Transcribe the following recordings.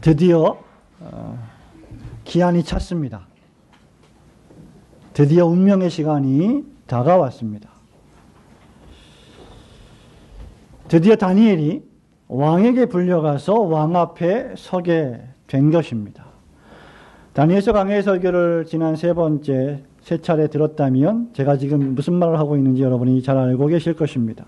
드디어 기한이 찼습니다. 드디어 운명의 시간이 다가왔습니다. 드디어 다니엘이 왕에게 불려가서 왕 앞에 서게 된 것입니다. 다니엘서 강해 설교를 지난 세 차례 들었다면 제가 지금 무슨 말을 하고 있는지 여러분이 잘 알고 계실 것입니다.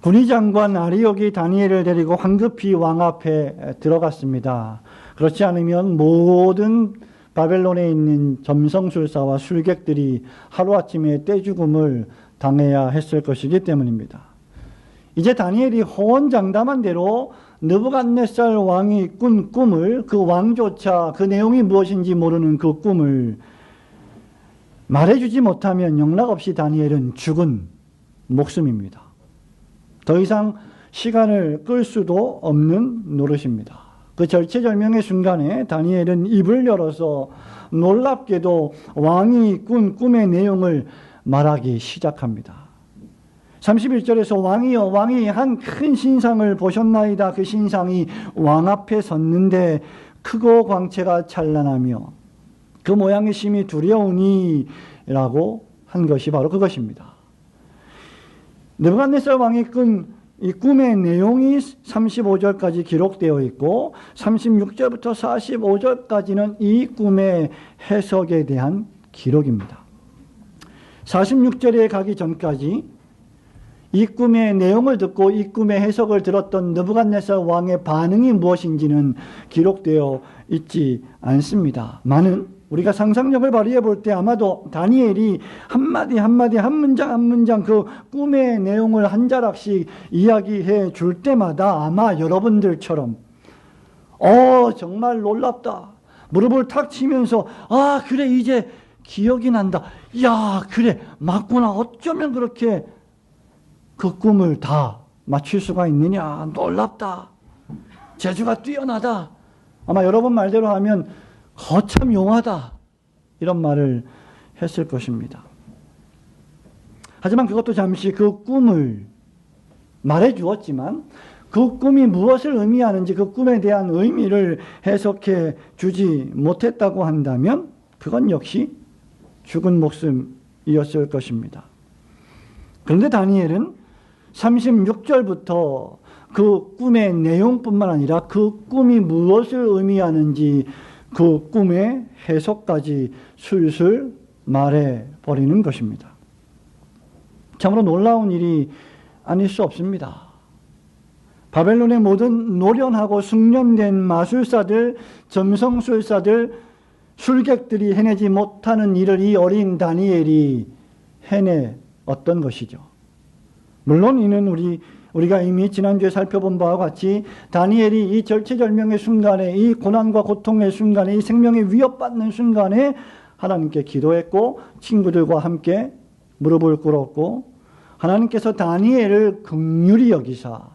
군의장관 아리옥이 다니엘을 데리고 황급히 왕 앞에 들어갔습니다. 그렇지 않으면 모든 바벨론에 있는 점성술사와 술객들이 하루아침에 떼죽음을 당해야 했을 것이기 때문입니다. 이제 다니엘이 호언장담한 대로 느부갓네살 왕이 꾼 꿈을, 그 왕조차 그 내용이 무엇인지 모르는 그 꿈을 말해주지 못하면 영락없이 다니엘은 죽은 목숨입니다. 더 이상 시간을 끌 수도 없는 노릇입니다. 그 절체절명의 순간에 다니엘은 입을 열어서 놀랍게도 왕이 꾼 꿈의 내용을 말하기 시작합니다. 31절에서 왕이여 왕이 한 큰 신상을 보셨나이다. 그 신상이 왕 앞에 섰는데 크고 광채가 찬란하며 그 모양의 심히 두려우니 라고 한 것이 바로 그것입니다. 느부갓네살 왕이 꾼 이 꿈의 내용이 35절까지 기록되어 있고 36절부터 45절까지는 이 꿈의 해석에 대한 기록입니다. 46절에 가기 전까지 이 꿈의 내용을 듣고 이 꿈의 해석을 들었던 느부갓네살 왕의 반응이 무엇인지는 기록되어 있지 않습니다. 많은 우리가 상상력을 발휘해 볼 때 아마도 다니엘이 한마디 한마디 한 문장 한 문장 그 꿈의 내용을 한 자락씩 이야기해 줄 때마다 아마 여러분들처럼 정말 놀랍다. 무릎을 탁 치면서 그래 이제 기억이 난다. 야 그래 맞구나. 어쩌면 그렇게 그 꿈을 다 맞출 수가 있느냐. 놀랍다. 재주가 뛰어나다. 아마 여러분 말대로 하면 거참 용하다. 이런 말을 했을 것입니다. 하지만 그것도 잠시 그 꿈을 말해 주었지만 그 꿈이 무엇을 의미하는지 그 꿈에 대한 의미를 해석해 주지 못했다고 한다면 그건 역시 죽은 목숨이었을 것입니다. 그런데 다니엘은 36절부터 그 꿈의 내용뿐만 아니라 그 꿈이 무엇을 의미하는지 그 꿈의 해석까지 술술 말해버리는 것입니다. 참으로 놀라운 일이 아닐 수 없습니다. 바벨론의 모든 노련하고 숙련된 마술사들, 점성술사들, 술객들이 해내지 못하는 일을 이 어린 다니엘이 해내었던 것이죠. 물론 이는 우리가 이미 지난주에 살펴본 바와 같이 다니엘이 이 절체절명의 순간에, 이 고난과 고통의 순간에, 이 생명이 위협받는 순간에 하나님께 기도했고 친구들과 함께 무릎을 꿇었고 하나님께서 다니엘을 긍휼히 여기사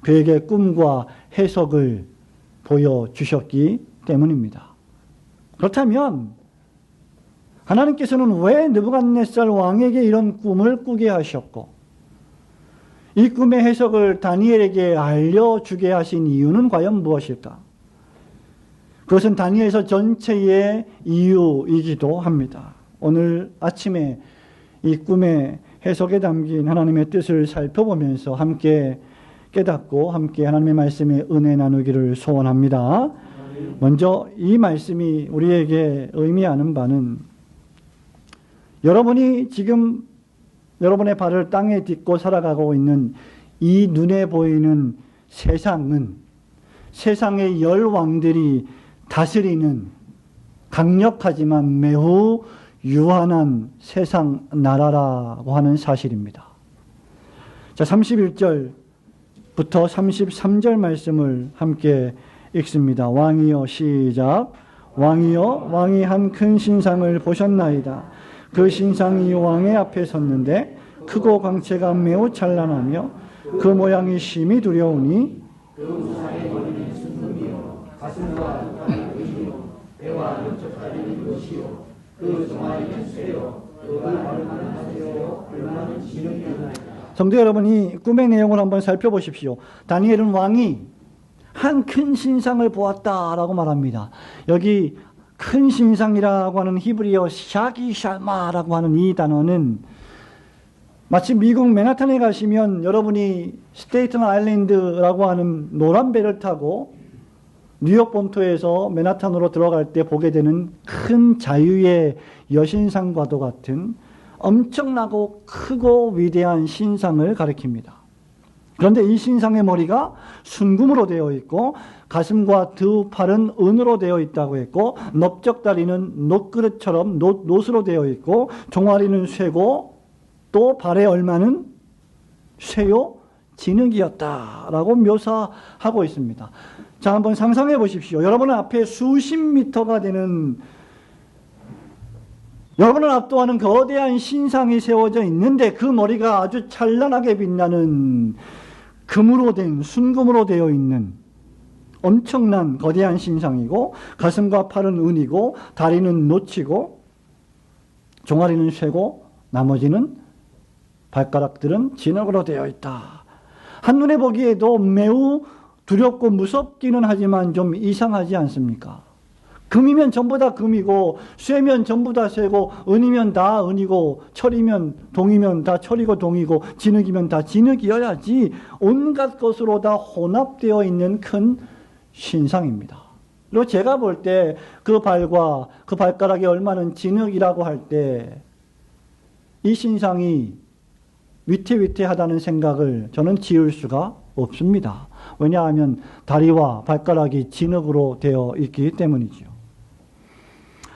그에게 꿈과 해석을 보여주셨기 때문입니다. 그렇다면 하나님께서는 왜 느부갓네살 왕에게 이런 꿈을 꾸게 하셨고 이 꿈의 해석을 다니엘에게 알려주게 하신 이유는 과연 무엇일까? 그것은 다니엘서 전체의 이유이기도 합니다. 오늘 아침에 이 꿈의 해석에 담긴 하나님의 뜻을 살펴보면서 함께 깨닫고 함께 하나님의 말씀에 은혜 나누기를 소원합니다. 먼저 이 말씀이 우리에게 의미하는 바는 여러분이 지금 여러분의 발을 땅에 딛고 살아가고 있는 이 눈에 보이는 세상은 세상의 열왕들이 다스리는 강력하지만 매우 유한한 세상 나라라고 하는 사실입니다. 자, 31절부터 33절 말씀을 함께 읽습니다. 왕이여 시작. 왕이여 왕이 한 큰 신상을 보셨나이다. 그 신상이 왕의 앞에 섰는데 크고 광채가 매우 찬란하며 그 모양이 심히 두려우니 그 우상에 걸린 순금이요 가슴과 눈가는 의요 배와 눈쪽다리는 것이요 그 종아리는 쇠요 그 발은 하세요 얼마나 지능이 하나이다. 성도 여러분이 꿈의 내용을 한번 살펴보십시오. 다니엘은 왕이 한 큰 신상을 보았다라고 말합니다. 여기 큰 신상이라고 하는 히브리어 샤기 샬마라고 하는 이 단어는 마치 미국 맨하탄에 가시면 여러분이 스테이튼 아일랜드라고 하는 노란 배를 타고 뉴욕 본토에서 맨하탄으로 들어갈 때 보게 되는 큰 자유의 여신상과도 같은 엄청나고 크고 위대한 신상을 가리킵니다. 그런데 이 신상의 머리가 순금으로 되어 있고 가슴과 두 팔은 은으로 되어 있다고 했고 넓적다리는 놋그릇처럼 놋으로 되어 있고 종아리는 쇠고 또 발의 얼마는 쇠요 진흙이었다라고 묘사하고 있습니다. 자, 한번 상상해 보십시오. 여러분 앞에 수십 미터가 되는 여러분을 압도하는 거대한 신상이 세워져 있는데 그 머리가 아주 찬란하게 빛나는 금으로 된 순금으로 되어 있는 엄청난 거대한 신상이고 가슴과 팔은 은이고 다리는 놋이고 종아리는 쇠고 나머지는 발가락들은 진흙으로 되어 있다. 한눈에 보기에도 매우 두렵고 무섭기는 하지만 좀 이상하지 않습니까? 금이면 전부 다 금이고 쇠면 전부 다 쇠고 은이면 다 은이고 철이면 동이면 다 철이고 동이고 진흙이면 다 진흙이어야지 온갖 것으로 다 혼합되어 있는 큰 신상입니다. 그리고 제가 볼 때 그 발과 그 발가락이 얼마는 진흙이라고 할 때 이 신상이 위태위태하다는 생각을 저는 지을 수가 없습니다. 왜냐하면 다리와 발가락이 진흙으로 되어 있기 때문이죠.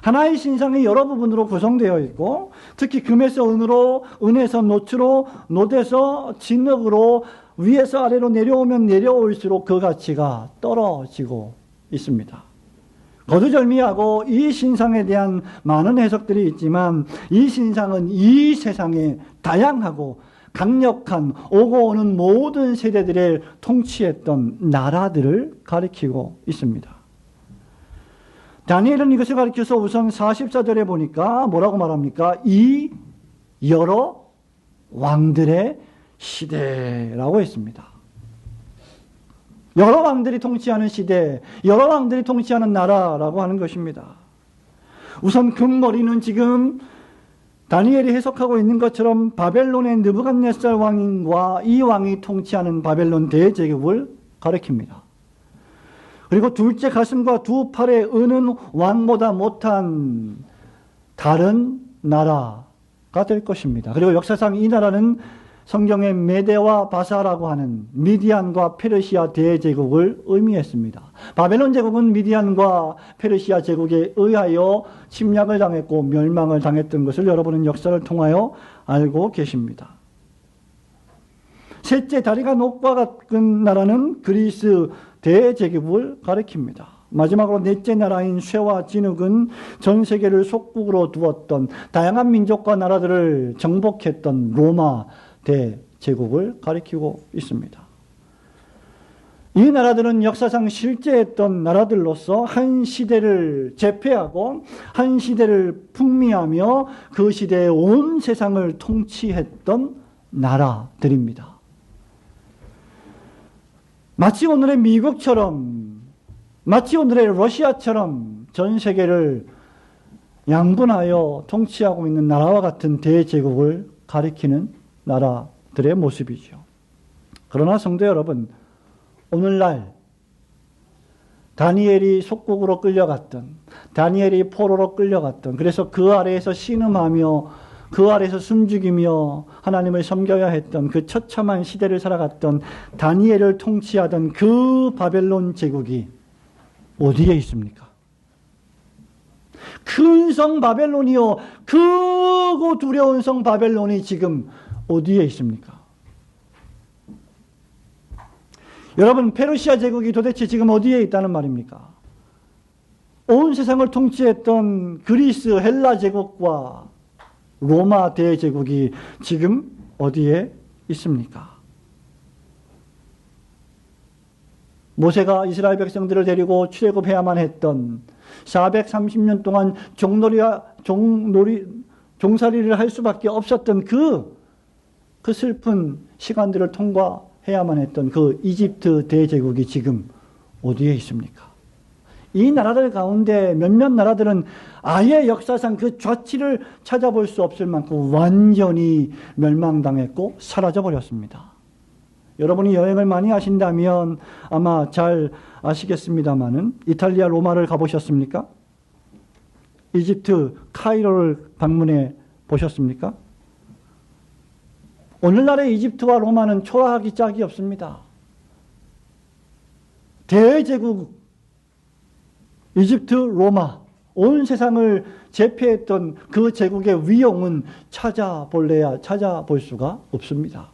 하나의 신상이 여러 부분으로 구성되어 있고 특히 금에서 은으로, 은에서 놋으로, 놋에서 진흙으로 위에서 아래로 내려오면 내려올수록 그 가치가 떨어지고 있습니다. 거두절미하고 이 신상에 대한 많은 해석들이 있지만 이 신상은 이 세상에 다양하고 강력한 오고 오는 모든 세대들을 통치했던 나라들을 가리키고 있습니다. 다니엘은 이것을 가리켜서 우선 44절에 보니까 뭐라고 말합니까? 이 여러 왕들의 시대라고 했습니다. 여러 왕들이 통치하는 시대, 여러 왕들이 통치하는 나라라고 하는 것입니다. 우선 금머리는 지금 다니엘이 해석하고 있는 것처럼 바벨론의 느부갓네살 왕과 이 왕이 통치하는 바벨론 대제국을 가리킵니다. 그리고 둘째 가슴과 두 팔에 은은 왕보다 못한 다른 나라가 될 것입니다. 그리고 역사상 이 나라는 성경의 메데와 바사라고 하는 미디안과 페르시아 대제국을 의미했습니다. 바벨론 제국은 미디안과 페르시아 제국에 의하여 침략을 당했고 멸망을 당했던 것을 여러분은 역사를 통하여 알고 계십니다. 셋째, 다리가 녹과 같은 나라는 그리스 대제국을 가리킵니다. 마지막으로 넷째 나라인 쇠와 진흙은 전 세계를 속국으로 두었던 다양한 민족과 나라들을 정복했던 로마 대제국을 가리키고 있습니다. 이 나라들은 역사상 실제했던 나라들로서 한 시대를 제패하고 한 시대를 풍미하며 그 시대의 온 세상을 통치했던 나라들입니다. 마치 오늘의 미국처럼, 마치 오늘의 러시아처럼 전 세계를 양분하여 통치하고 있는 나라와 같은 대제국을 가리키는 나라들의 모습이죠. 그러나 성도 여러분, 오늘날 다니엘이 속국으로 끌려갔던, 다니엘이 포로로 끌려갔던, 그래서 그 아래에서 신음하며 그 아래에서 숨죽이며 하나님을 섬겨야 했던 그 처참한 시대를 살아갔던 다니엘을 통치하던 그 바벨론 제국이 어디에 있습니까? 큰 성 바벨론이요, 크고 두려운 성 바벨론이 지금 어디에 있습니까? 여러분, 페르시아 제국이 도대체 지금 어디에 있다는 말입니까? 온 세상을 통치했던 그리스 헬라 제국과 로마 대제국이 지금 어디에 있습니까? 모세가 이스라엘 백성들을 데리고 출애굽해야만 했던 430년 동안 종살이를 할 수밖에 없었던 그 슬픈 시간들을 통과해야만 했던 그 이집트 대제국이 지금 어디에 있습니까? 이 나라들 가운데 몇몇 나라들은 아예 역사상 그 좌치를 찾아볼 수 없을 만큼 완전히 멸망당했고 사라져버렸습니다. 여러분이 여행을 많이 하신다면 아마 잘 아시겠습니다마는 이탈리아 로마를 가보셨습니까? 이집트 카이로를 방문해 보셨습니까? 오늘날의 이집트와 로마는 초라하기 짝이 없습니다. 대제국 이집트, 로마, 온 세상을 제패했던 그 제국의 위용은 찾아볼 수가 없습니다.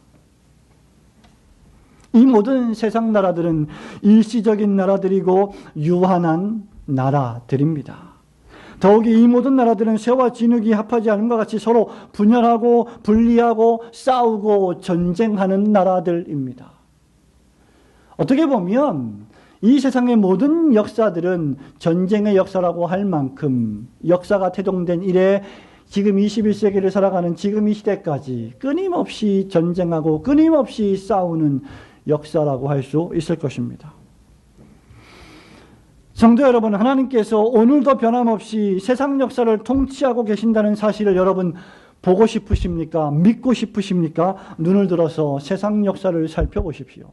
이 모든 세상 나라들은 일시적인 나라들이고 유한한 나라들입니다. 더욱이 이 모든 나라들은 새와 진흙이 합하지 않은 것 같이 서로 분열하고 분리하고 싸우고 전쟁하는 나라들입니다. 어떻게 보면 이 세상의 모든 역사들은 전쟁의 역사라고 할 만큼 역사가 태동된 이래 지금 21세기를 살아가는 지금 이 시대까지 끊임없이 전쟁하고 끊임없이 싸우는 역사라고 할 수 있을 것입니다. 성도 여러분, 하나님께서 오늘도 변함없이 세상 역사를 통치하고 계신다는 사실을 여러분 보고 싶으십니까? 믿고 싶으십니까? 눈을 들어서 세상 역사를 살펴보십시오.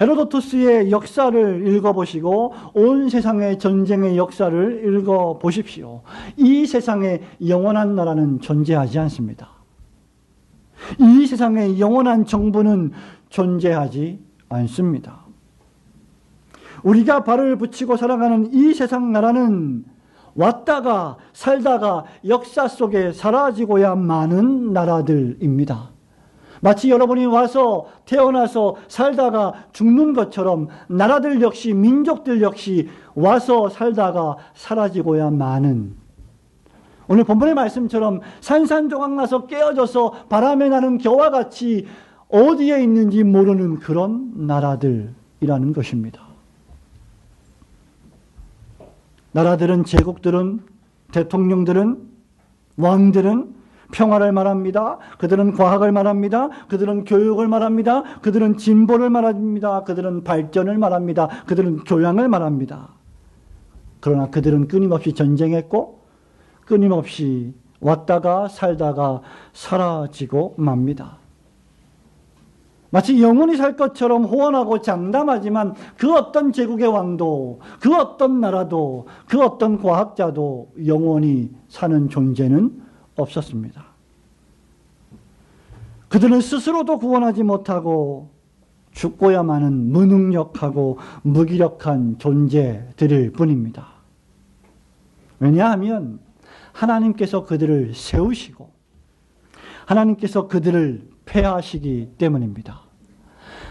헤로도투스의 역사를 읽어보시고 온 세상의 전쟁의 역사를 읽어보십시오. 이 세상에 영원한 나라는 존재하지 않습니다. 이 세상에 영원한 정부는 존재하지 않습니다. 우리가 발을 붙이고 살아가는 이 세상 나라는 왔다가 살다가 역사 속에 사라지고야 마는 나라들입니다. 마치 여러분이 와서 태어나서 살다가 죽는 것처럼 나라들 역시 민족들 역시 와서 살다가 사라지고야 마는, 오늘 본문의 말씀처럼 산산조각 나서 깨어져서 바람에 나는 겨와 같이 어디에 있는지 모르는 그런 나라들이라는 것입니다. 나라들은, 제국들은, 대통령들은, 왕들은 평화를 말합니다. 그들은 과학을 말합니다. 그들은 교육을 말합니다. 그들은 진보를 말합니다. 그들은 발전을 말합니다. 그들은 교양을 말합니다. 그러나 그들은 끊임없이 전쟁했고 끊임없이 왔다가 살다가 사라지고 맙니다. 마치 영원히 살 것처럼 호언하고 장담하지만 그 어떤 제국의 왕도, 그 어떤 나라도, 그 어떤 과학자도 영원히 사는 존재는 없었습니다. 그들은 스스로도 구원하지 못하고 죽고야만은 무능력하고 무기력한 존재들일 뿐입니다. 왜냐하면 하나님께서 그들을 세우시고 하나님께서 그들을 폐하시기 때문입니다.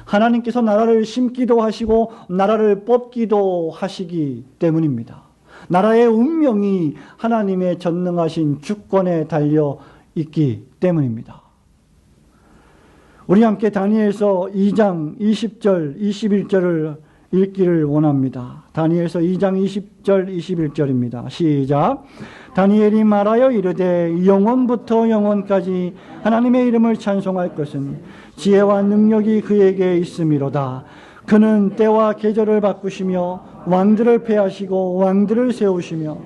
하나님께서 나라를 심기도 하시고 나라를 뽑기도 하시기 때문입니다. 나라의 운명이 하나님의 전능하신 주권에 달려 있기 때문입니다. 우리 함께 다니엘서 2장 20절 21절을 읽기를 원합니다. 다니엘서 2장 20절 21절입니다. 시작. 다니엘이 말하여 이르되 영원부터 영원까지 하나님의 이름을 찬송할 것은 지혜와 능력이 그에게 있음이로다. 그는 때와 계절을 바꾸시며 왕들을 폐하시고 왕들을 세우시며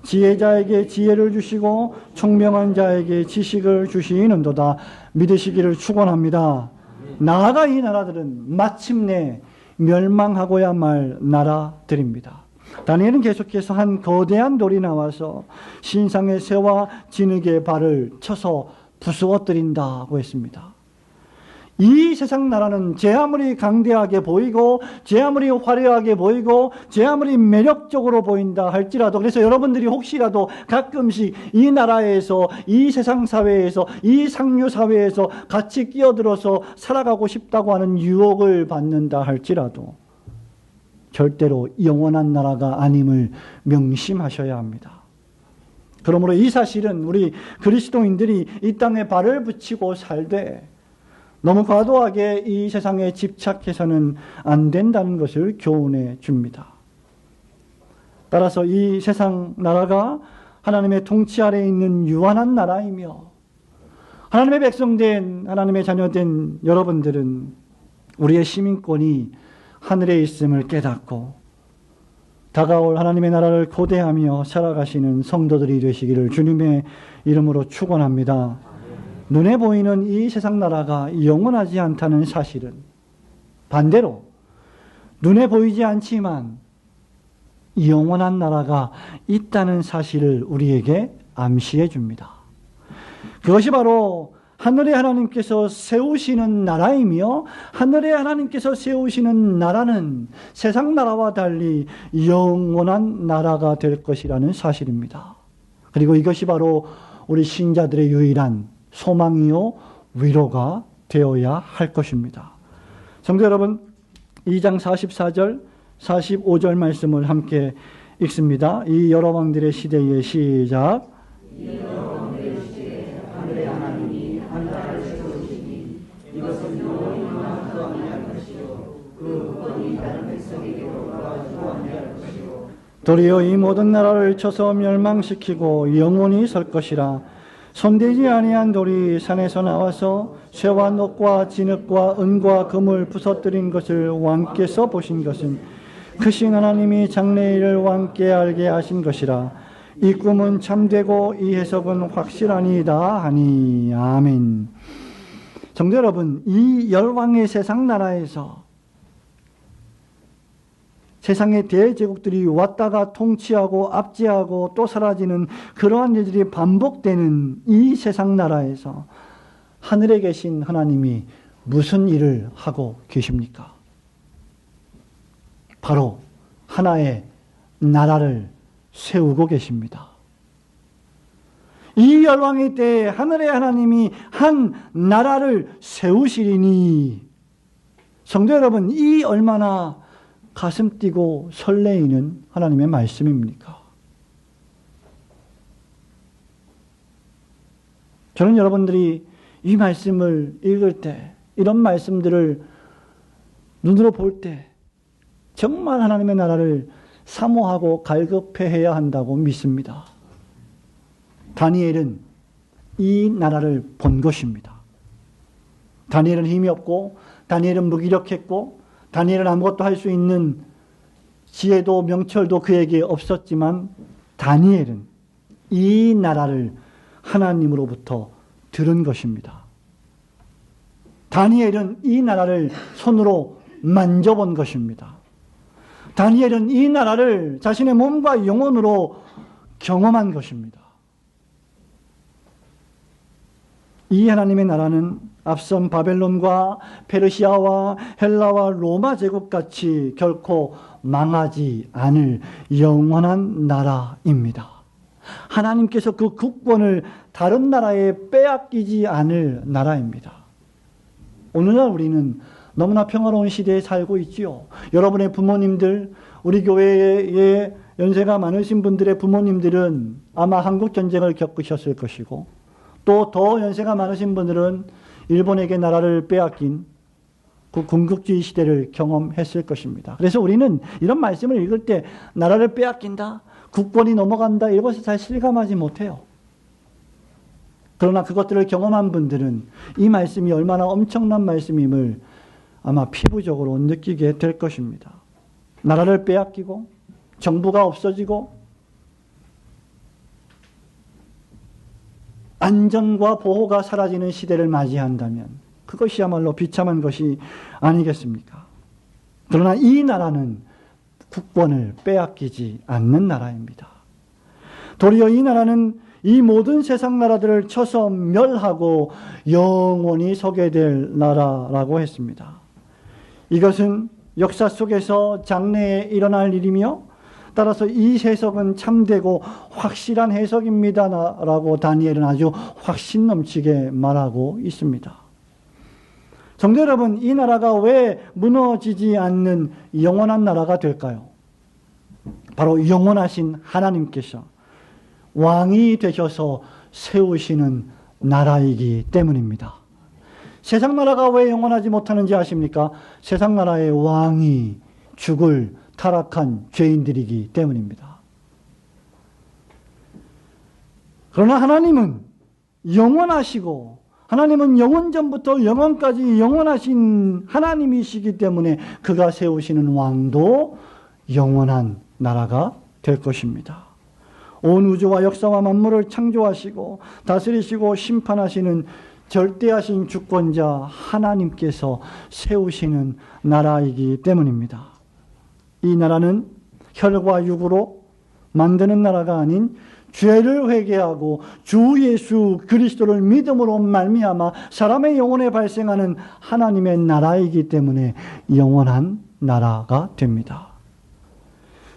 지혜자에게 지혜를 주시고 총명한 자에게 지식을 주시는도다. 믿으시기를 축원합니다. 나아가 이 나라들은 마침내 멸망하고야 말 나라들입니다. 다니엘은 계속해서 한 거대한 돌이 나와서 신상의 새와 진흙의 발을 쳐서 부수어뜨린다고 했습니다. 이 세상 나라는 제 아무리 강대하게 보이고 제 아무리 화려하게 보이고 제 아무리 매력적으로 보인다 할지라도, 그래서 여러분들이 혹시라도 가끔씩 이 나라에서, 이 세상 사회에서, 이 상류 사회에서 같이 끼어들어서 살아가고 싶다고 하는 유혹을 받는다 할지라도 절대로 영원한 나라가 아님을 명심하셔야 합니다. 그러므로 이 사실은 우리 그리스도인들이 이 땅에 발을 붙이고 살되 너무 과도하게 이 세상에 집착해서는 안 된다는 것을 교훈해 줍니다. 따라서 이 세상 나라가 하나님의 통치 아래에 있는 유한한 나라이며 하나님의 백성된, 하나님의 자녀된 여러분들은, 우리의 시민권이 하늘에 있음을 깨닫고 다가올 하나님의 나라를 고대하며 살아가시는 성도들이 되시기를 주님의 이름으로 축원합니다. 눈에 보이는 이 세상 나라가 영원하지 않다는 사실은 반대로 눈에 보이지 않지만 영원한 나라가 있다는 사실을 우리에게 암시해 줍니다. 그것이 바로 하늘의 하나님께서 세우시는 나라이며 하늘의 하나님께서 세우시는 나라는 세상 나라와 달리 영원한 나라가 될 것이라는 사실입니다. 그리고 이것이 바로 우리 신자들의 유일한 소망이요 위로가 되어야 할 것입니다. 성도 여러분, 2장 44절 45절 말씀을 함께 읽습니다. 이 여러 왕들의 시대에 시작. 이 여러 왕들의 시대에 하늘의 하나님이 한 나라를 세우시니 이것은 영원히만 그 아니할 것이요 그 국권이 다른 백성에게로 돌아가지도 아니할 것이요 도리어 이 모든 나라를 쳐서 멸망시키고 영원히 설 것이라. 손대지 아니한 돌이 산에서 나와서 쇠와 녹과 진흙과 은과 금을 부서뜨린 것을 왕께서 보신 것은 크신 하나님이 장래일을 왕께 알게 하신 것이라. 이 꿈은 참되고 이 해석은 확실하니이다 하니. 아멘. 성도 여러분, 이 열왕의 세상 나라에서 세상의 대제국들이 왔다가 통치하고 압제하고 또 사라지는 그러한 일들이 반복되는 이 세상 나라에서 하늘에 계신 하나님이 무슨 일을 하고 계십니까? 바로 하나의 나라를 세우고 계십니다. 이 열왕의 때에 하늘의 하나님이 한 나라를 세우시리니, 성도 여러분, 이 얼마나 가슴 뛰고 설레이는 하나님의 말씀입니까? 저는 여러분들이 이 말씀을 읽을 때, 이런 말씀들을 눈으로 볼 때 정말 하나님의 나라를 사모하고 갈급해해야 한다고 믿습니다. 다니엘은 이 나라를 본 것입니다. 다니엘은 힘이 없고, 다니엘은 무기력했고, 다니엘은 아무것도 할 수 있는 지혜도 명철도 그에게 없었지만 다니엘은 이 나라를 하나님으로부터 들은 것입니다. 다니엘은 이 나라를 손으로 만져본 것입니다. 다니엘은 이 나라를 자신의 몸과 영혼으로 경험한 것입니다. 이 하나님의 나라는 앞선 바벨론과 페르시아와 헬라와 로마 제국같이 결코 망하지 않을 영원한 나라입니다. 하나님께서 그 국권을 다른 나라에 빼앗기지 않을 나라입니다. 오늘날 우리는 너무나 평화로운 시대에 살고 있지요. 여러분의 부모님들, 우리 교회에 연세가 많으신 분들의 부모님들은 아마 한국전쟁을 겪으셨을 것이고, 또 더 연세가 많으신 분들은 일본에게 나라를 빼앗긴 그 군국주의 시대를 경험했을 것입니다. 그래서 우리는 이런 말씀을 읽을 때 나라를 빼앗긴다, 국권이 넘어간다, 이것을 잘 실감하지 못해요. 그러나 그것들을 경험한 분들은 이 말씀이 얼마나 엄청난 말씀임을 아마 피부적으로 느끼게 될 것입니다. 나라를 빼앗기고 정부가 없어지고 안전과 보호가 사라지는 시대를 맞이한다면 그것이야말로 비참한 것이 아니겠습니까? 그러나 이 나라는 국권을 빼앗기지 않는 나라입니다. 도리어 이 나라는 이 모든 세상 나라들을 쳐서 멸하고 영원히 서게 될 나라라고 했습니다. 이것은 역사 속에서 장래에 일어날 일이며 따라서 이 해석은 참되고 확실한 해석입니다 라고 다니엘은 아주 확신 넘치게 말하고 있습니다. 성도 여러분, 이 나라가 왜 무너지지 않는 영원한 나라가 될까요? 바로 영원하신 하나님께서 왕이 되셔서 세우시는 나라이기 때문입니다. 세상 나라가 왜 영원하지 못하는지 아십니까? 세상 나라의 왕이 죽을 타락한 죄인들이기 때문입니다. 그러나 하나님은 영원하시고 하나님은 영원 전부터 영원까지 영원하신 하나님이시기 때문에 그가 세우시는 왕도 영원한 나라가 될 것입니다. 온 우주와 역사와 만물을 창조하시고 다스리시고 심판하시는 절대하신 주권자 하나님께서 세우시는 나라이기 때문입니다. 이 나라는 혈과 육으로 만드는 나라가 아닌 죄를 회개하고 주 예수 그리스도를 믿음으로 말미암아 사람의 영혼에 발생하는 하나님의 나라이기 때문에 영원한 나라가 됩니다.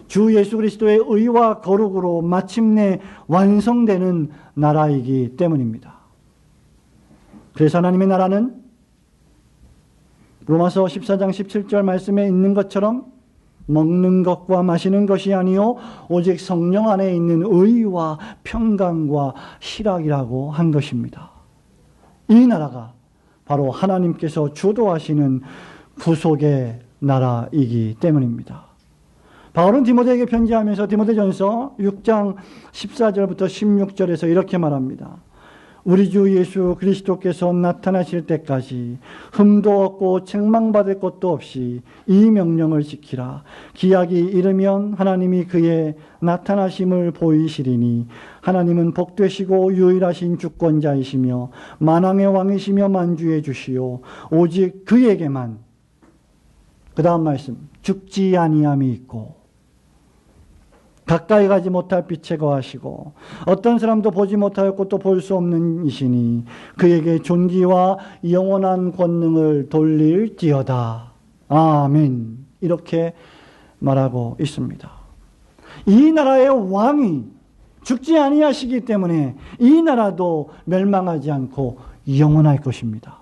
주 예수 그리스도의 의와 거룩으로 마침내 완성되는 나라이기 때문입니다. 그래서 하나님의 나라는 로마서 14장 17절 말씀에 있는 것처럼 먹는 것과 마시는 것이 아니요 오직 성령 안에 있는 의와 평강과 희락이라고 한 것입니다. 이 나라가 바로 하나님께서 주도하시는 구속의 나라이기 때문입니다. 바울은 디모데에게 편지하면서 디모데전서 6장 14절부터 16절에서 이렇게 말합니다. 우리 주 예수 그리스도께서 나타나실 때까지 흠도 없고 책망받을 것도 없이 이 명령을 지키라. 기약이 이르면 하나님이 그의 나타나심을 보이시리니 하나님은 복되시고 유일하신 주권자이시며 만왕의 왕이시며 만주의 주시오. 오직 그에게만 그 다음 말씀 죽지 아니함이 있고 가까이 가지 못할 빛에 거하시고 어떤 사람도 보지 못하였고 또 볼 수 없는 이시니 그에게 존귀와 영원한 권능을 돌릴지어다. 아멘. 이렇게 말하고 있습니다. 이 나라의 왕이 죽지 아니하시기 때문에 이 나라도 멸망하지 않고 영원할 것입니다.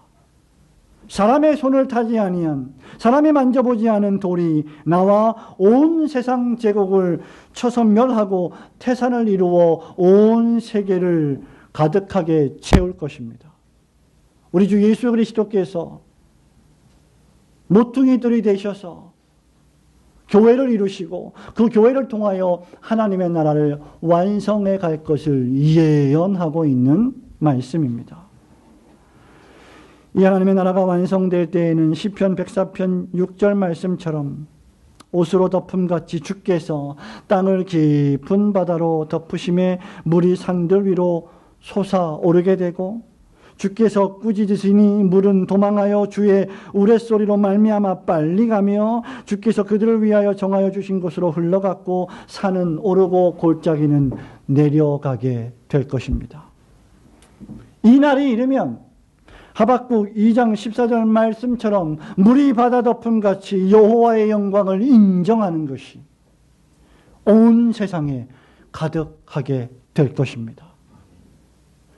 사람의 손을 타지 아니한 사람이 만져보지 않은 돌이 나와 온 세상 제국을 쳐서 멸하고 태산을 이루어 온 세계를 가득하게 채울 것입니다. 우리 주 예수 그리스도께서 모퉁이들이 되셔서 교회를 이루시고 그 교회를 통하여 하나님의 나라를 완성해 갈 것을 예언하고 있는 말씀입니다. 이 하나님의 나라가 완성될 때에는 시편 104편 6절 말씀처럼 옷으로 덮음같이 주께서 땅을 깊은 바다로 덮으심에 물이 산들 위로 솟아오르게 되고 주께서 꾸짖으시니 물은 도망하여 주의 우레소리로 말미암아 빨리 가며 주께서 그들을 위하여 정하여 주신 곳으로 흘러갔고 산은 오르고 골짜기는 내려가게 될 것입니다. 이 날이 이르면 하박국 2장 14절 말씀처럼 물이 바다 덮음같이 여호와의 영광을 인정하는 것이 온 세상에 가득하게 될 것입니다.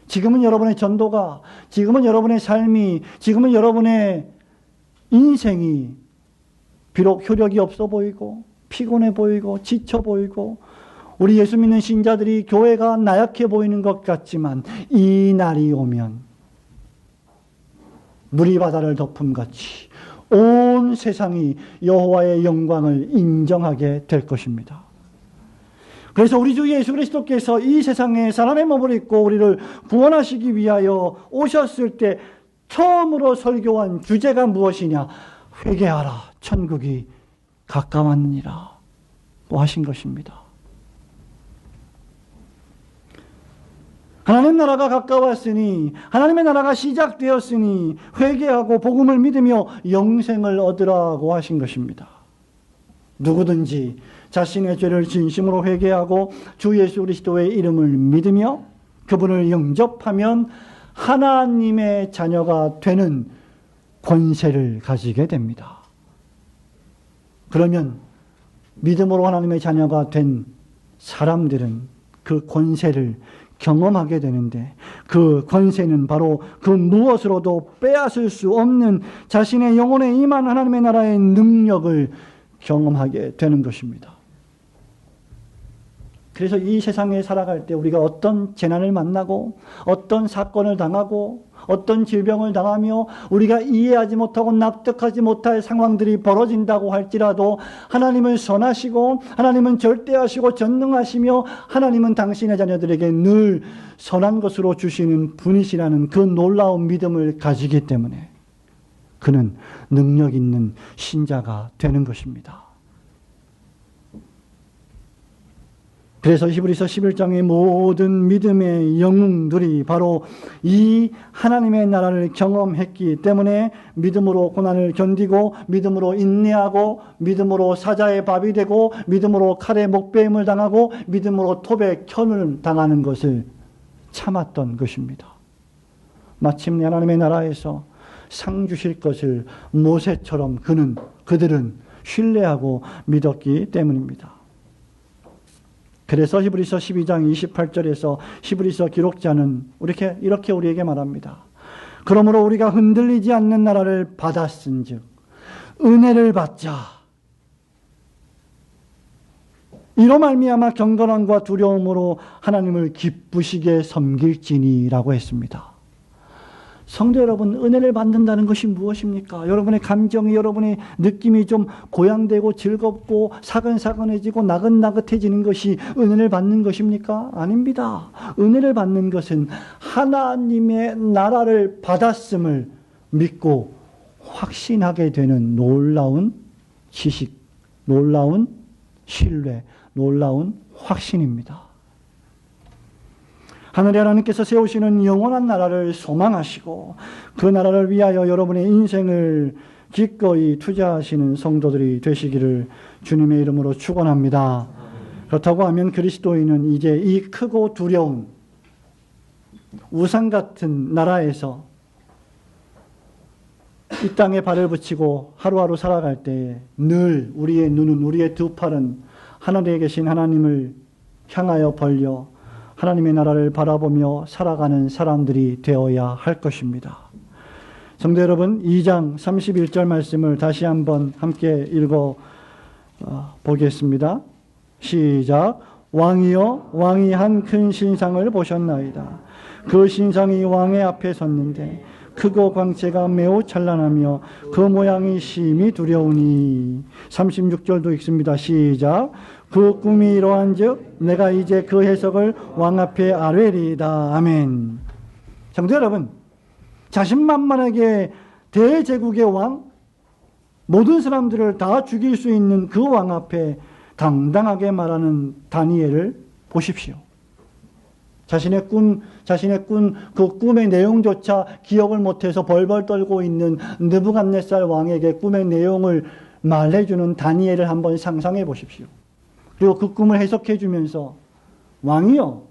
지금은 여러분의 전도가, 지금은 여러분의 삶이, 지금은 여러분의 인생이 비록 효력이 없어 보이고 피곤해 보이고 지쳐 보이고 우리 예수 믿는 신자들이 교회가 나약해 보이는 것 같지만 이 날이 오면 물이 바다를 덮음같이 온 세상이 여호와의 영광을 인정하게 될 것입니다. 그래서 우리 주 예수 그리스도께서 이 세상에 사람의 몸을 입고 우리를 구원하시기 위하여 오셨을 때 처음으로 설교한 주제가 무엇이냐? 회개하라, 천국이 가까웠느니라 하신 것입니다. 하나님 나라가 가까웠으니 하나님의 나라가 시작되었으니 회개하고 복음을 믿으며 영생을 얻으라고 하신 것입니다. 누구든지 자신의 죄를 진심으로 회개하고 주 예수 그리스도의 이름을 믿으며 그분을 영접하면 하나님의 자녀가 되는 권세를 가지게 됩니다. 그러면 믿음으로 하나님의 자녀가 된 사람들은 그 권세를 경험하게 되는데 그 권세는 바로 그 무엇으로도 빼앗을 수 없는 자신의 영혼에 임한 하나님의 나라의 능력을 경험하게 되는 것입니다. 그래서 이 세상에 살아갈 때 우리가 어떤 재난을 만나고 어떤 사건을 당하고 어떤 질병을 당하며 우리가 이해하지 못하고 납득하지 못할 상황들이 벌어진다고 할지라도 하나님은 선하시고 하나님은 절대하시고 전능하시며 하나님은 당신의 자녀들에게 늘 선한 것으로 주시는 분이시라는 그 놀라운 믿음을 가지기 때문에 그는 능력 있는 신자가 되는 것입니다. 그래서 히브리서 11장의 모든 믿음의 영웅들이 바로 이 하나님의 나라를 경험했기 때문에 믿음으로 고난을 견디고 믿음으로 인내하고 믿음으로 사자의 밥이 되고 믿음으로 칼에 목베임을 당하고 믿음으로 톱에 견을 당하는 것을 참았던 것입니다. 마침내 하나님의 나라에서 상 주실 것을 모세처럼 그들은 신뢰하고 믿었기 때문입니다. 그래서 히브리서 12장 28절에서 히브리서 기록자는 이렇게 우리에게 말합니다. 그러므로 우리가 흔들리지 않는 나라를 받았은즉 은혜를 받자. 이로 말미암아 경건함과 두려움으로 하나님을 기쁘시게 섬길지니라고 했습니다. 성도 여러분, 은혜를 받는다는 것이 무엇입니까? 여러분의 감정이, 여러분의 느낌이 좀 고양되고 즐겁고 사근사근해지고 나긋나긋해지는 것이 은혜를 받는 것입니까? 아닙니다. 은혜를 받는 것은 하나님의 나라를 받았음을 믿고 확신하게 되는 놀라운 지식, 놀라운 신뢰, 놀라운 확신입니다. 하늘의 하나님께서 세우시는 영원한 나라를 소망하시고 그 나라를 위하여 여러분의 인생을 기꺼이 투자하시는 성도들이 되시기를 주님의 이름으로 축원합니다. 그렇다고 하면 그리스도인은 이제 이 크고 두려운 우상 같은 나라에서 이 땅에 발을 붙이고 하루하루 살아갈 때에 늘 우리의 눈은, 우리의 두 팔은 하늘에 계신 하나님을 향하여 벌려 하나님의 나라를 바라보며 살아가는 사람들이 되어야 할 것입니다. 성도 여러분, 2장 31절 말씀을 다시 한번 함께 읽어 보겠습니다. 시작. 왕이여, 왕이 한 큰 신상을 보셨나이다. 그 신상이 왕의 앞에 섰는데 크고 광채가 매우 찬란하며 그 모양이 심히 두려우니. 36절도 읽습니다. 시작. 그 꿈이 이러한즉 내가 이제 그 해석을 왕 앞에 아뢰리이다. 아멘. 성도 여러분, 자신만만하게 대제국의 왕, 모든 사람들을 다 죽일 수 있는 그 왕 앞에 당당하게 말하는 다니엘을 보십시오. 자신의 그 꿈의 내용조차 기억을 못해서 벌벌 떨고 있는 느부갓네살 왕에게 꿈의 내용을 말해주는 다니엘을 한번 상상해 보십시오. 그리고 그 꿈을 해석해 주면서 왕이여,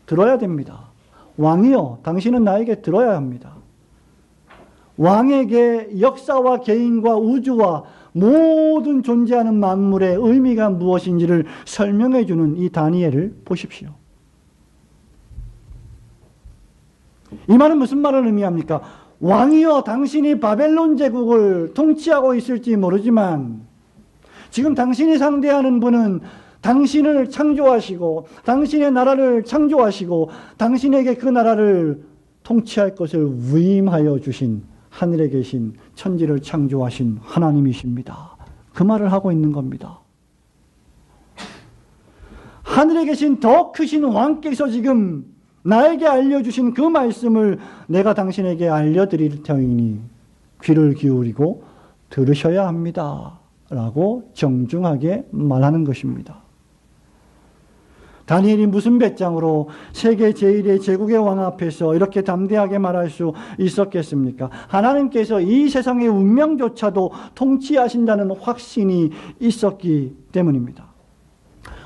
들어야 됩니다. 왕이여, 당신은 나에게 들어야 합니다. 왕에게 역사와 개인과 우주와 모든 존재하는 만물의 의미가 무엇인지를 설명해 주는 이 다니엘을 보십시오. 이 말은 무슨 말을 의미합니까? 왕이여, 당신이 바벨론 제국을 통치하고 있을지 모르지만 지금 당신이 상대하는 분은 당신을 창조하시고 당신의 나라를 창조하시고 당신에게 그 나라를 통치할 것을 위임하여 주신 하늘에 계신 천지를 창조하신 하나님이십니다. 그 말을 하고 있는 겁니다. 하늘에 계신 더 크신 왕께서 지금 나에게 알려주신 그 말씀을 내가 당신에게 알려드릴 터이니 귀를 기울이고 들으셔야 합니다. 라고 정중하게 말하는 것입니다. 다니엘이 무슨 배짱으로 세계 제1의 제국의 왕 앞에서 이렇게 담대하게 말할 수 있었겠습니까? 하나님께서 이 세상의 운명조차도 통치하신다는 확신이 있었기 때문입니다.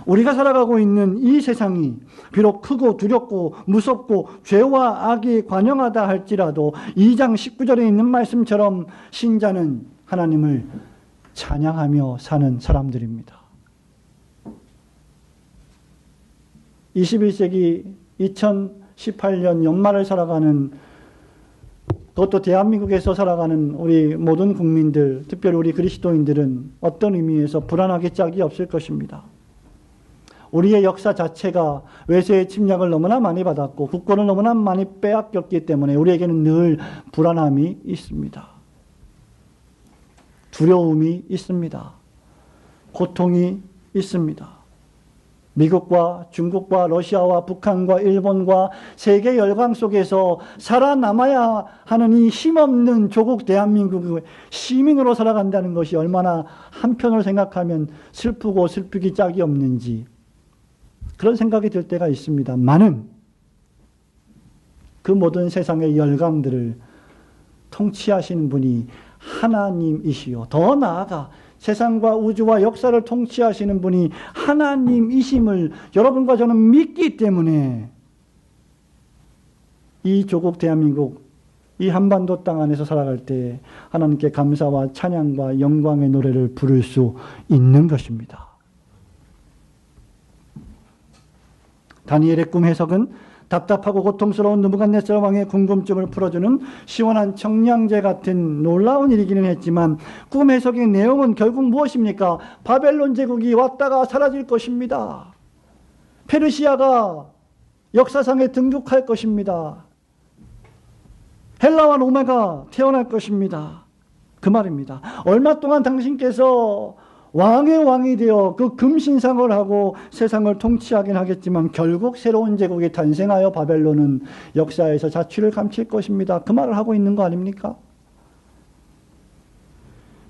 우리가 살아가고 있는 이 세상이 비록 크고 두렵고 무섭고 죄와 악이 관영하다 할지라도 2장 19절에 있는 말씀처럼 신자는 하나님을 찬양하며 사는 사람들입니다. 21세기 2018년 연말을 살아가는, 그것도 대한민국에서 살아가는 우리 모든 국민들, 특별히 우리 그리스도인들은 어떤 의미에서 불안하게 짝이 없을 것입니다. 우리의 역사 자체가 외세의 침략을 너무나 많이 받았고 국권을 너무나 많이 빼앗겼기 때문에 우리에게는 늘 불안함이 있습니다. 두려움이 있습니다. 고통이 있습니다. 미국과 중국과 러시아와 북한과 일본과 세계 열강 속에서 살아남아야 하는 이 힘없는 조국 대한민국의 시민으로 살아간다는 것이 얼마나 한편으로 생각하면 슬프고 슬프기 짝이 없는지 그런 생각이 들 때가 있습니다만은 그 모든 세상의 열강들을 통치하시는 분이 하나님이시요. 더 나아가 세상과 우주와 역사를 통치하시는 분이 하나님이심을 여러분과 저는 믿기 때문에 이 조국 대한민국, 이 한반도 땅 안에서 살아갈 때 하나님께 감사와 찬양과 영광의 노래를 부를 수 있는 것입니다. 다니엘의 꿈 해석은 답답하고 고통스러운 느부갓네살 왕의 궁금증을 풀어주는 시원한 청량제 같은 놀라운 일이기는 했지만 꿈 해석의 내용은 결국 무엇입니까? 바벨론 제국이 왔다가 사라질 것입니다. 페르시아가 역사상에 등극할 것입니다. 헬라와 로마가 태어날 것입니다. 그 말입니다. 얼마 동안 당신께서 왕의 왕이 되어 그 금신상을 하고 세상을 통치하긴 하겠지만 결국 새로운 제국이 탄생하여 바벨론은 역사에서 자취를 감출 것입니다. 그 말을 하고 있는 거 아닙니까?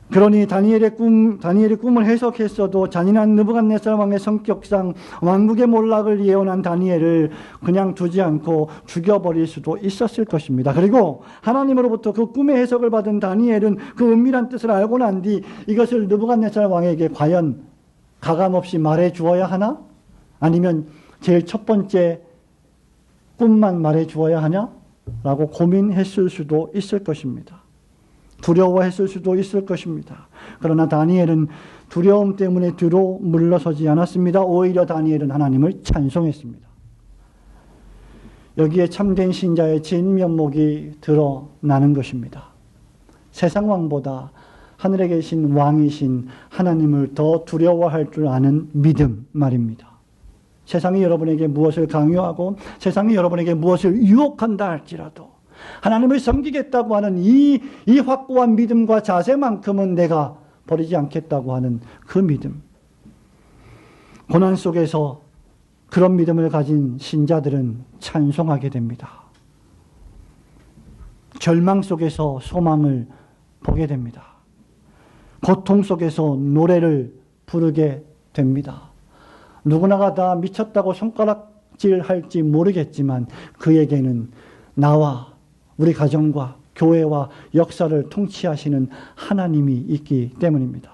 그러니 다니엘의 꿈을 해석했어도 잔인한 느부갓네살 왕의 성격상 왕국의 몰락을 예언한 다니엘을 그냥 두지 않고 죽여버릴 수도 있었을 것입니다. 그리고 하나님으로부터 그 꿈의 해석을 받은 다니엘은 그 은밀한 뜻을 알고 난 뒤 이것을 느부갓네살 왕에게 과연 가감없이 말해 주어야 하나? 아니면 제일 첫 번째 꿈만 말해 주어야 하냐? 라고 고민했을 수도 있을 것입니다. 두려워했을 수도 있을 것입니다. 그러나 다니엘은 두려움 때문에 뒤로 물러서지 않았습니다. 오히려 다니엘은 하나님을 찬송했습니다. 여기에 참된 신자의 진면목이 드러나는 것입니다. 세상 왕보다 하늘에 계신 왕이신 하나님을 더 두려워할 줄 아는 믿음 말입니다. 세상이 여러분에게 무엇을 강요하고 세상이 여러분에게 무엇을 유혹한다 할지라도 하나님을 섬기겠다고 하는 이 확고한 믿음과 자세만큼은 내가 버리지 않겠다고 하는 그 믿음. 고난 속에서 그런 믿음을 가진 신자들은 찬송하게 됩니다. 절망 속에서 소망을 보게 됩니다. 고통 속에서 노래를 부르게 됩니다. 누구나가 다 미쳤다고 손가락질할지 모르겠지만 그에게는 나와 우리 가정과 교회와 역사를 통치하시는 하나님이 있기 때문입니다.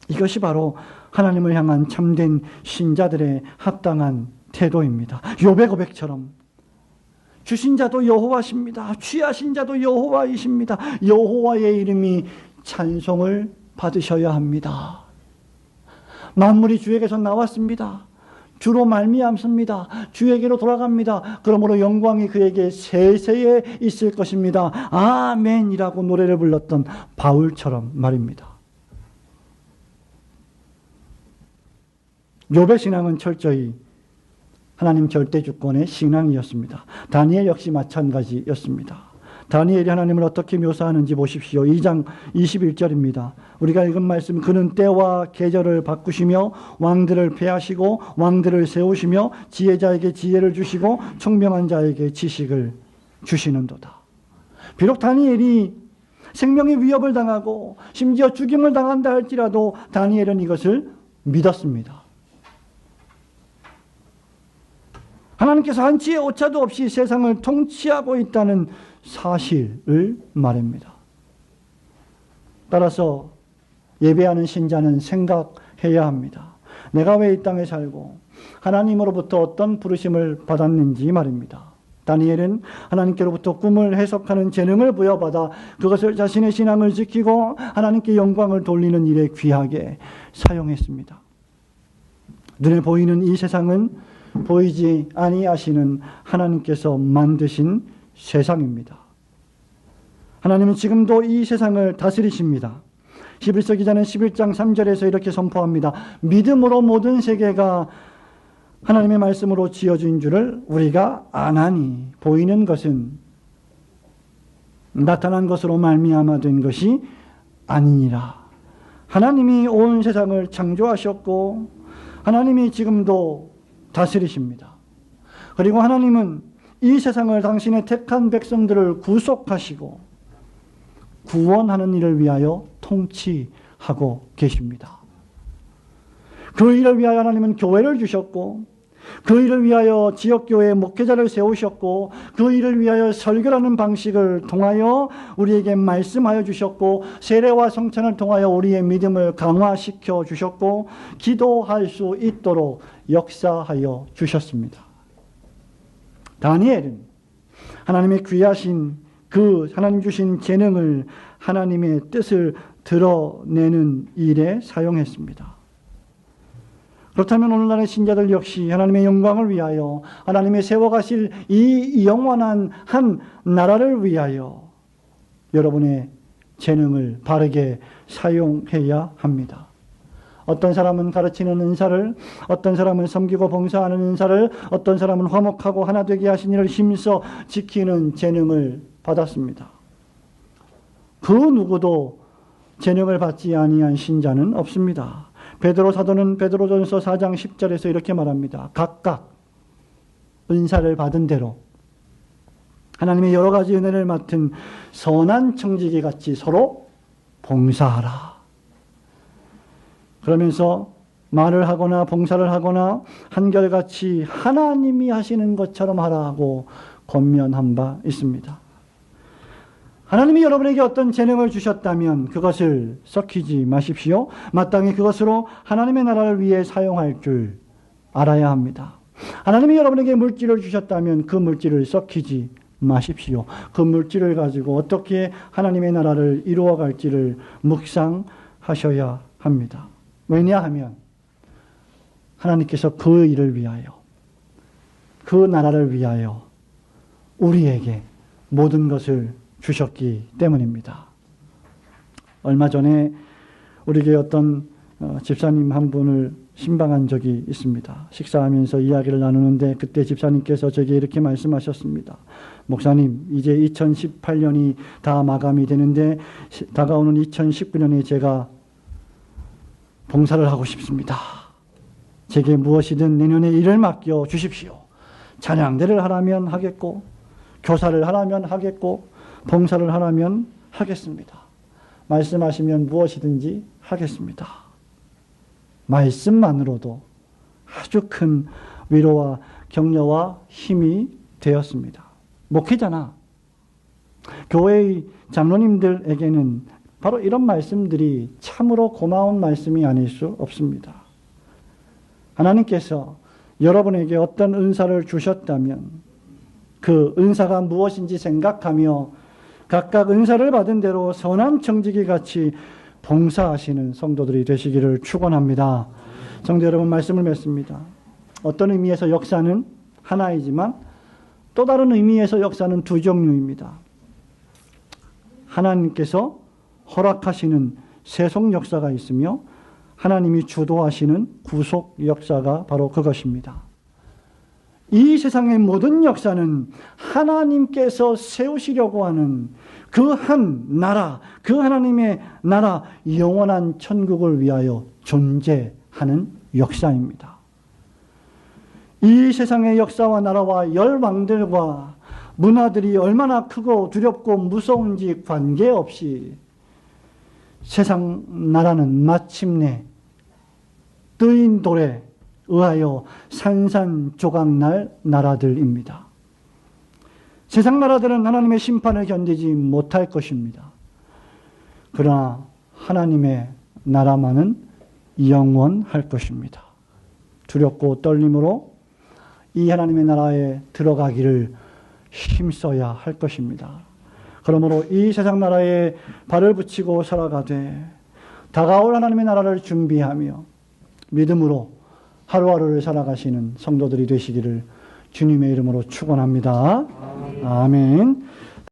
이것이 바로 하나님을 향한 참된 신자들의 합당한 태도입니다. 욥의 고백처럼 주신 자도 여호와십니다. 취하신 자도 여호와이십니다. 여호와의 이름이 찬송을 받으셔야 합니다. 만물이 주에게서 나왔습니다. 주로 말미암습니다. 주에게로 돌아갑니다. 그러므로 영광이 그에게 세세에 있을 것입니다. 아멘이라고 노래를 불렀던 바울처럼 말입니다. 욥의 신앙은 철저히 하나님 절대주권의 신앙이었습니다. 다니엘 역시 마찬가지였습니다. 다니엘이 하나님을 어떻게 묘사하는지 보십시오. 2장 21절입니다. 우리가 읽은 말씀, 그는 때와 계절을 바꾸시며 왕들을 폐하시고 왕들을 세우시며 지혜자에게 지혜를 주시고 총명한 자에게 지식을 주시는도다. 비록 다니엘이 생명의 위협을 당하고 심지어 죽임을 당한다 할지라도 다니엘은 이것을 믿었습니다. 하나님께서 한치의 오차도 없이 세상을 통치하고 있다는 사실을 말합니다. 따라서 예배하는 신자는 생각해야 합니다. 내가 왜 이 땅에 살고 하나님으로부터 어떤 부르심을 받았는지 말입니다. 다니엘은 하나님께로부터 꿈을 해석하는 재능을 부여받아 그것을 자신의 신앙을 지키고 하나님께 영광을 돌리는 일에 귀하게 사용했습니다. 눈에 보이는 이 세상은 보이지 아니하시는 하나님께서 만드신 세상입니다. 하나님은 지금도 이 세상을 다스리십니다. 히브리서 기자는 11장 3절에서 이렇게 선포합니다. 믿음으로 모든 세계가 하나님의 말씀으로 지어진 줄을 우리가 아나니 보이는 것은 나타난 것으로 말미암아 된 것이 아니니라. 하나님이 온 세상을 창조하셨고 하나님이 지금도 다스리십니다. 그리고 하나님은 이 세상을 당신의 택한 백성들을 구속하시고 구원하는 일을 위하여 통치하고 계십니다. 그 일을 위하여 하나님은 교회를 주셨고 그 일을 위하여 지역교회 목회자를 세우셨고 그 일을 위하여 설교라는 방식을 통하여 우리에게 말씀하여 주셨고 세례와 성찬을 통하여 우리의 믿음을 강화시켜 주셨고 기도할 수 있도록 역사하여 주셨습니다. 다니엘은 하나님의 귀하신 그 하나님 주신 재능을 하나님의 뜻을 드러내는 일에 사용했습니다. 그렇다면 오늘날의 신자들 역시 하나님의 영광을 위하여 하나님의 세워가실 이 영원한 한 나라를 위하여 여러분의 재능을 바르게 사용해야 합니다. 어떤 사람은 가르치는 은사를, 어떤 사람은 섬기고 봉사하는 은사를, 어떤 사람은 화목하고 하나 되게 하신 이를 힘써 지키는 재능을 받았습니다. 그 누구도 재능을 받지 아니한 신자는 없습니다. 베드로 사도는 베드로전서 4장 10절에서 이렇게 말합니다. 각각 은사를 받은 대로 하나님의 여러 가지 은혜를 맡은 선한 청지기 같이 서로 봉사하라. 그러면서 말을 하거나 봉사를 하거나 한결같이 하나님이 하시는 것처럼 하라고 권면한 바 있습니다. 하나님이 여러분에게 어떤 재능을 주셨다면 그것을 썩히지 마십시오. 마땅히 그것으로 하나님의 나라를 위해 사용할 줄 알아야 합니다. 하나님이 여러분에게 물질을 주셨다면 그 물질을 썩히지 마십시오. 그 물질을 가지고 어떻게 하나님의 나라를 이루어갈지를 묵상하셔야 합니다. 왜냐하면 하나님께서 그 일을 위하여, 그 나라를 위하여 우리에게 모든 것을 주셨기 때문입니다. 얼마 전에 우리 교회 어떤 집사님 한 분을 신방한 적이 있습니다. 식사하면서 이야기를 나누는데 그때 집사님께서 제게 이렇게 말씀하셨습니다. 목사님, 이제 2018년이 다 마감이 되는데 다가오는 2019년에 제가 봉사를 하고 싶습니다. 제게 무엇이든 내년에 일을 맡겨 주십시오. 찬양대를 하라면 하겠고 교사를 하라면 하겠고 봉사를 하라면 하겠습니다. 말씀하시면 무엇이든지 하겠습니다. 말씀만으로도 아주 큰 위로와 격려와 힘이 되었습니다. 목회자나 교회의 장로님들에게는 바로 이런 말씀들이 참으로 고마운 말씀이 아닐 수 없습니다. 하나님께서 여러분에게 어떤 은사를 주셨다면 그 은사가 무엇인지 생각하며 각각 은사를 받은 대로 선한 청지기 같이 봉사하시는 성도들이 되시기를 축원합니다. 성도 여러분, 말씀을 맺습니다. 어떤 의미에서 역사는 하나이지만 또 다른 의미에서 역사는 두 종류입니다. 하나님께서 허락하시는 세속 역사가 있으며 하나님이 주도하시는 구속 역사가 바로 그것입니다. 이 세상의 모든 역사는 하나님께서 세우시려고 하는 그 한 나라, 그 하나님의 나라, 영원한 천국을 위하여 존재하는 역사입니다. 이 세상의 역사와 나라와 열왕들과 문화들이 얼마나 크고 두렵고 무서운지 관계없이 세상 나라는 마침내 뜨인 돌에 의하여 산산조각날 나라들입니다. 세상 나라들은 하나님의 심판을 견디지 못할 것입니다. 그러나 하나님의 나라만은 영원할 것입니다. 두렵고 떨림으로 이 하나님의 나라에 들어가기를 힘써야 할 것입니다. 그러므로 이 세상 나라에 발을 붙이고 살아가되 다가올 하나님의 나라를 준비하며 믿음으로 하루하루를 살아가시는 성도들이 되시기를 주님의 이름으로 축원합니다. 아멘.